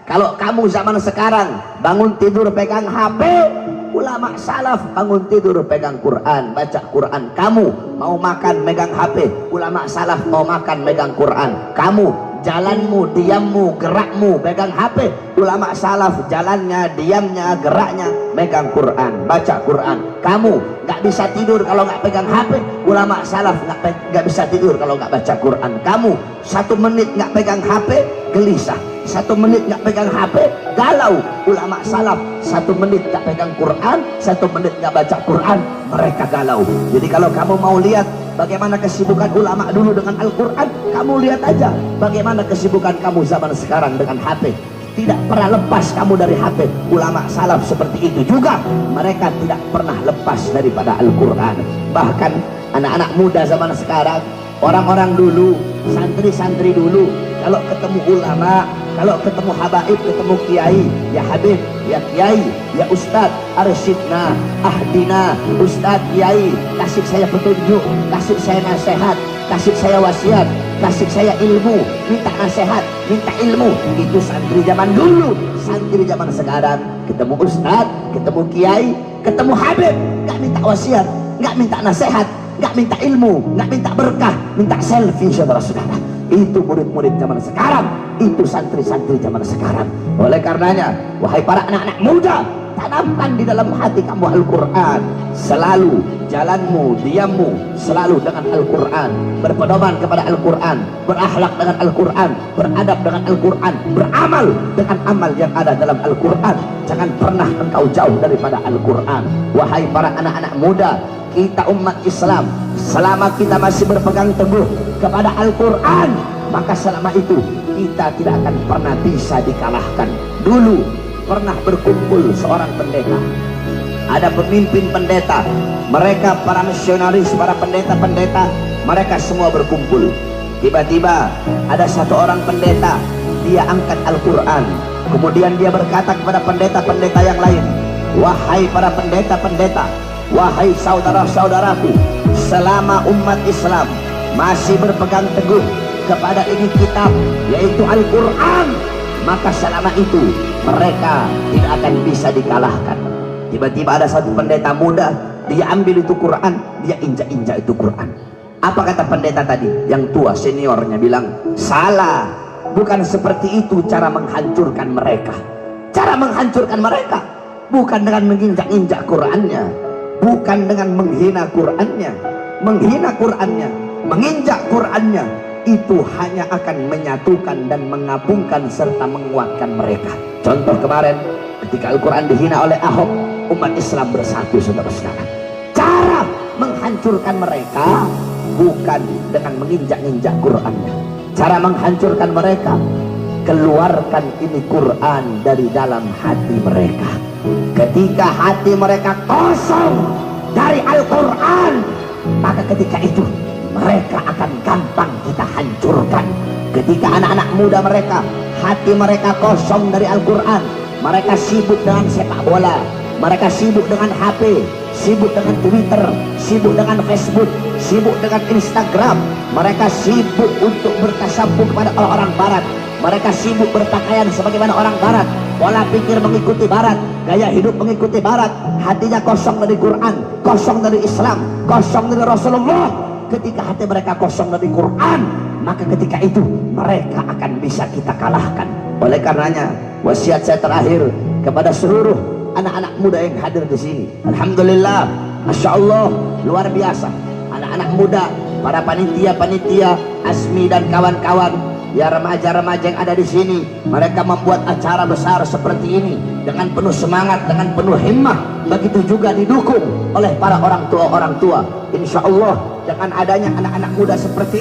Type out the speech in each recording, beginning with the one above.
Kalau kamu zaman sekarang bangun tidur pegang HP, ulama salaf bangun tidur pegang Quran, baca Quran. Kamu mau makan megang HP, ulama salaf mau makan megang Quran. Kamu jalanmu, diammu, gerakmu pegang HP, ulama salaf jalannya, diamnya, geraknya megang Quran, baca Quran. Kamu nggak bisa tidur kalau nggak pegang HP, ulama salaf nggak bisa tidur kalau nggak baca Quran. Kamu 1 menit nggak pegang HP gelisah, 1 menit nggak pegang HP galau, ulama salaf 1 menit nggak pegang Quran, 1 menit nggak baca Quran, mereka galau. Jadi kalau kamu mau lihat bagaimana kesibukan ulama dulu dengan Al-Quran, kamu lihat aja bagaimana kesibukan kamu zaman sekarang dengan HP. Tidak pernah lepas kamu dari HP. Ulama salaf seperti itu juga, mereka tidak pernah lepas daripada Al-Quran. Bahkan anak-anak muda zaman sekarang, orang-orang dulu, santri-santri dulu, kalau ketemu ulama, kalau ketemu habaib, ketemu kiai, ya habib, ya kiai, ya ustadz, arsyidna, ahdina, ustadz, kiai, kasih saya petunjuk, kasih saya nasihat, kasih saya wasiat, kasih saya ilmu, minta nasihat, minta ilmu. Itu santri zaman dulu. Santri zaman sekarang, ketemu ustadz, ketemu kiai, ketemu habib, gak minta wasiat, gak minta nasihat, gak minta ilmu, gak minta berkah, minta selfie, saudara-saudara. Itu murid-murid zaman sekarang, itu santri-santri zaman sekarang. Oleh karenanya, wahai para anak-anak muda, tanamkan di dalam hati kamu Al-Quran. Selalu jalanmu, diammu selalu dengan Al-Quran, berpedoman kepada Al-Quran, berakhlak dengan Al-Quran, beradab dengan Al-Quran, beramal dengan amal yang ada dalam Al-Quran. Jangan pernah engkau jauh daripada Al-Quran. Wahai para anak-anak muda, kita umat Islam, selama kita masih berpegang teguh kepada Al-Quran, maka selama itu kita tidak akan pernah bisa dikalahkan. Dulu pernah berkumpul seorang pendeta, ada pemimpin pendeta, mereka para misionaris, para pendeta-pendeta, mereka semua berkumpul. Tiba-tiba ada satu orang pendeta, dia angkat Al-Quran, kemudian dia berkata kepada pendeta-pendeta yang lain, wahai para pendeta-pendeta, wahai saudara-saudaraku, selama umat Islam masih berpegang teguh kepada ini kitab, yaitu Al-Quran, maka selama itu mereka tidak akan bisa dikalahkan. Tiba-tiba ada satu pendeta muda, dia ambil itu Quran, dia injak-injak itu Quran. Apa kata pendeta tadi? Yang tua seniornya bilang, salah, bukan seperti itu cara menghancurkan mereka. Cara menghancurkan mereka bukan dengan menginjak-injak Qurannya, bukan dengan menghina Qurannya. Menghina Qurannya, menginjak Qurannya, itu hanya akan menyatukan dan menggabungkan serta menguatkan mereka. Contoh kemarin ketika Al-Quran dihina oleh Ahok, umat Islam bersatu, saudara-saudara. Cara menghancurkan mereka bukan dengan menginjak-injak Qurannya. Cara menghancurkan mereka, keluarkan ini Quran dari dalam hati mereka. Ketika hati mereka kosong dari Al-Quran, maka ketika itu mereka akan gampang kita hancurkan. Ketika anak-anak muda mereka, hati mereka kosong dari Al-Quran, mereka sibuk dengan sepak bola, mereka sibuk dengan HP, sibuk dengan Twitter, sibuk dengan Facebook, sibuk dengan Instagram, mereka sibuk untuk bertasabuh kepada orang Barat, mereka sibuk berpakaian sebagaimana orang Barat, pola pikir mengikuti Barat, gaya hidup mengikuti Barat, hatinya kosong dari Quran, kosong dari Islam, kosong dari Rasulullah. Ketika hati mereka kosong dari Quran, maka ketika itu mereka akan bisa kita kalahkan. Oleh karenanya, wasiat saya terakhir kepada seluruh anak-anak muda yang hadir di sini, alhamdulillah, masya Allah, luar biasa. Anak-anak muda, para panitia-panitia, Asmi dan kawan-kawan, ya remaja-remaja yang ada di sini, mereka membuat acara besar seperti ini dengan penuh semangat, dengan penuh himmah. Begitu juga didukung oleh para orang tua. Insya Allah dengan adanya anak-anak muda seperti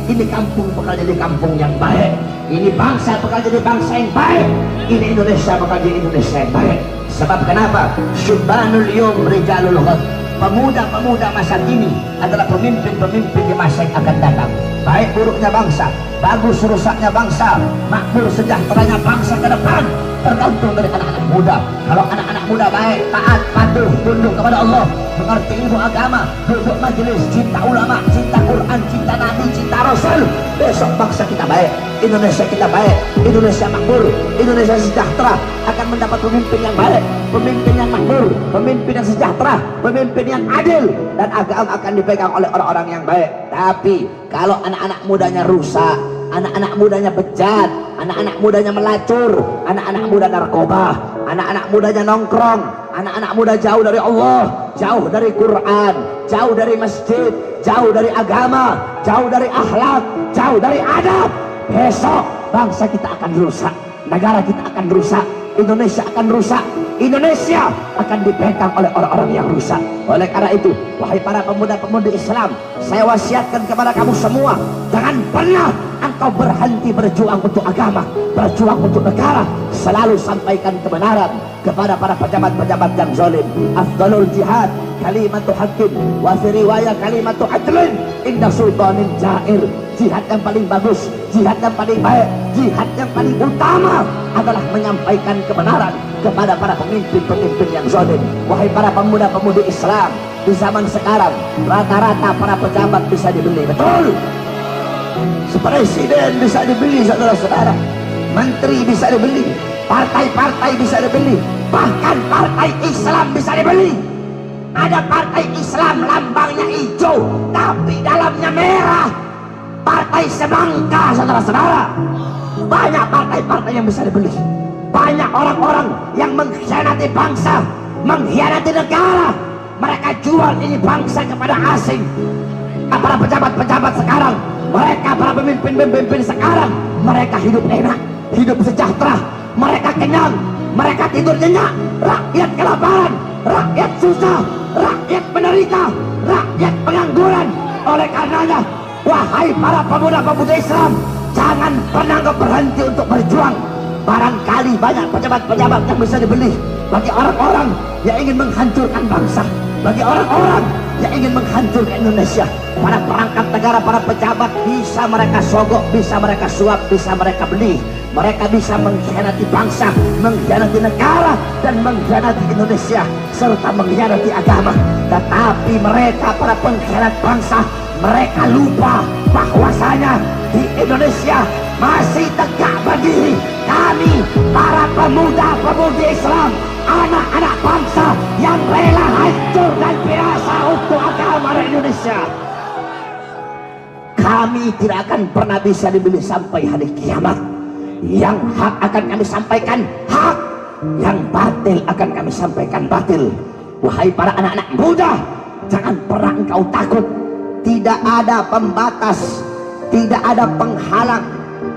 ini kampung bakal jadi kampung yang baik, ini bangsa bakal jadi bangsa yang baik, ini Indonesia bakal jadi Indonesia yang baik. Sebab kenapa? Syubbanul yawm rijalul ghad. Pemuda-pemuda masa kini adalah pemimpin-pemimpin di masa yang akan datang. Baik buruknya bangsa, bagus rusaknya bangsa, makmur sejahteranya bangsa ke depan tergantung dari anak-anak muda. Kalau anak-anak muda baik, taat, patuh, tunduk kepada Allah, mengerti ilmu agama, duduk majelis, cinta ulama, cinta Quran, cinta Nabi, cinta Rasul, besok bangsa kita baik. Indonesia kita baik, Indonesia makmur, Indonesia sejahtera, akan mendapat pemimpin yang baik, pemimpin yang makmur, pemimpin yang sejahtera, pemimpin yang adil, dan agama akan dipegang oleh orang-orang yang baik. Tapi kalau anak-anak mudanya rusak, anak-anak mudanya bejat, anak-anak mudanya melacur, anak-anak muda narkoba, anak-anak mudanya nongkrong, anak-anak muda jauh dari Allah, jauh dari Quran, jauh dari masjid, jauh dari agama, jauh dari akhlak, jauh dari adab, besok bangsa kita akan rusak, negara kita akan rusak, Indonesia akan rusak, Indonesia akan dipegang oleh orang-orang yang rusak. Oleh karena itu, wahai para pemuda-pemudi Islam, saya wasiatkan kepada kamu semua, jangan pernah engkau berhenti berjuang untuk agama, berjuang untuk negara. Selalu sampaikan kebenaran kepada para pejabat-pejabat yang zalim. Afdalul jihad kalimatu haqqin wa fi riwayah kalimatu adlin inda sultanin jair. Jihad yang paling bagus, jihad yang paling baik, jihad yang paling utama adalah menyampaikan kebenaran kepada para pemimpin-pemimpin yang zalim. Wahai para pemuda-pemudi Islam, di zaman sekarang rata-rata para pejabat bisa dibeli, betul? Presiden bisa dibeli, saudara-saudara, menteri bisa dibeli, partai-partai bisa dibeli, bahkan partai Islam bisa dibeli. Ada partai Islam lambangnya hijau tapi dalamnya merah, partai semangka, saudara-saudara. Banyak partai-partai yang bisa dibeli, banyak orang-orang yang mengkhianati bangsa, mengkhianati negara. Mereka jual ini bangsa kepada asing. Para pejabat-pejabat sekarang, mereka para pemimpin-pemimpin sekarang, mereka hidup enak, hidup sejahtera, mereka kenyang, mereka tidur nyenyak. Rakyat kelaparan, rakyat susah, rakyat menderita, rakyat pengangguran. Oleh karenanya, wahai para pemuda-pemudi Islam, jangan pernah berhenti untuk berjuang. Barangkali banyak pejabat-pejabat yang bisa dibeli bagi orang-orang yang ingin menghancurkan bangsa, bagi orang-orang yang ingin menghancurkan Indonesia. Para perangkat negara, para pejabat bisa mereka sogok, bisa mereka suap, bisa mereka beli. Mereka bisa mengkhianati bangsa, mengkhianati negara, dan mengkhianati Indonesia, serta mengkhianati agama. Tetapi mereka para pengkhianat bangsa, mereka lupa bahwasanya di Indonesia masih tegak berdiri kami para pemuda-pemudi Islam, anak-anak bangsa yang rela hancur dan binasa untuk agama Indonesia. Kami tidak akan pernah bisa dibeli sampai hari kiamat. Yang hak akan kami sampaikan hak, yang batil akan kami sampaikan batil. Wahai para anak-anak muda, jangan pernah engkau takut. Tidak ada pembatas, tidak ada penghalang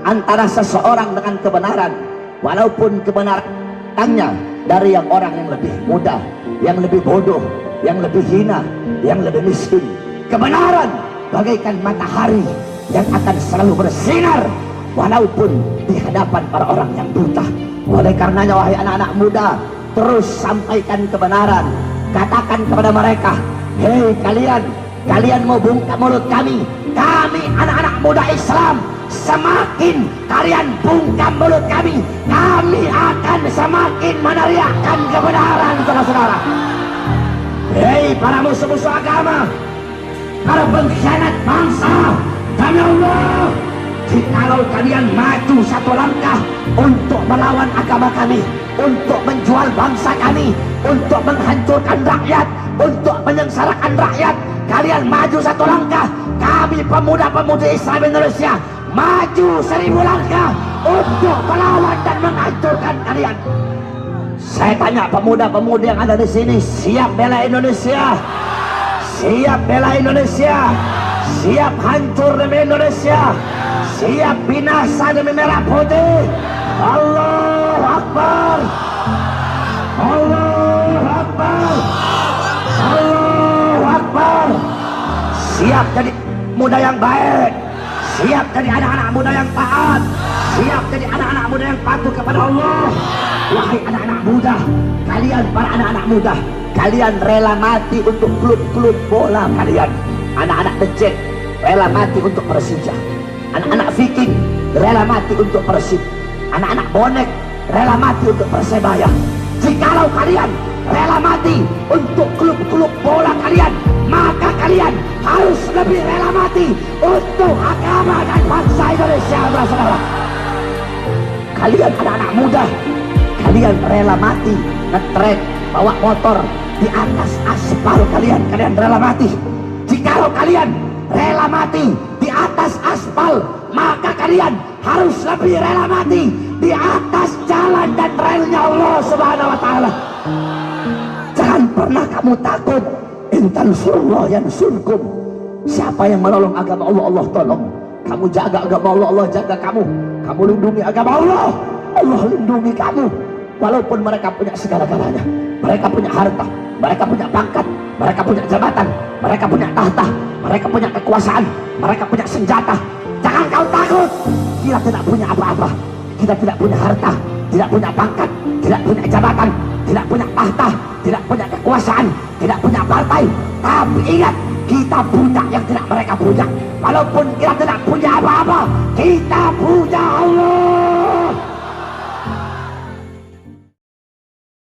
antara seseorang dengan kebenaran, walaupun kebenarannya dari yang orang yang lebih muda, yang lebih bodoh, yang lebih hina, yang lebih miskin. Kebenaran bagaikan matahari yang akan selalu bersinar walaupun di hadapan para orang yang buta. Oleh karenanya, wahai anak-anak muda, terus sampaikan kebenaran. Katakan kepada mereka, hei kalian mau buka mulut kami anak-anak muda Islam. Semakin kalian bungkam mulut kami akan semakin meneriakkan kebenaran, saudara-saudara. Hei para musuh-musuh agama, para pengkhianat bangsa, demi Allah, jikalau kalian maju satu langkah untuk melawan agama kami, untuk menjual bangsa kami, untuk menghancurkan rakyat, untuk menyengsarakan rakyat, kalian maju satu langkah, kami pemuda-pemudi Islam Indonesia maju 1000 langkah untuk melawan dan menghancurkan kalian. Saya tanya pemuda-pemudi yang ada di sini, siap bela Indonesia? Siap bela Indonesia? Siap hancur demi Indonesia? Siap binasa demi merah putih? Allahu Akbar, Allahu Akbar, Allahu Akbar. Siap jadi muda yang baik, siap jadi anak-anak muda yang taat, siap jadi anak-anak muda yang patuh kepada Allah. Wahai anak-anak muda, kalian para anak-anak muda, kalian rela mati untuk klub-klub bola kalian. Anak-anak becek rela mati untuk Persija, anak-anak Viking rela mati untuk Persib, anak-anak bonek rela mati untuk Persebaya. Jikalau kalian rela mati untuk klub-klub bola kalian, maka kalian harus lebih rela mati untuk agama dan bangsa Indonesia, saudara. kalian anak-anak muda, kalian rela mati ngetrek bawa motor di atas aspal, kalian rela mati. Jikalau kalian rela mati di atas aspal, maka kalian harus lebih rela mati di atas jalan dan relnya Allah Subhanahu wa taala. Jangan pernah kamu takut. In tansurullah yansurkum. Siapa yang menolong agama Allah, Allah tolong. Kamu jaga agama Allah, Allah jaga kamu. Kamu lindungi agama Allah, Allah lindungi kamu. Walaupun mereka punya segala-galanya, mereka punya harta, mereka punya pangkat, mereka punya jabatan, mereka punya tahta, mereka punya kekuasaan, mereka punya senjata. Jangan kau takut. Kita tidak punya apa-apa. Kita tidak punya harta, tidak punya pangkat, tidak punya jabatan, tidak punya tahta, tidak punya kekuasaan, tidak punya partai. Tapi ingat, kita punya yang tidak mereka punya. Walaupun kita tidak punya apa-apa, kita punya Allah.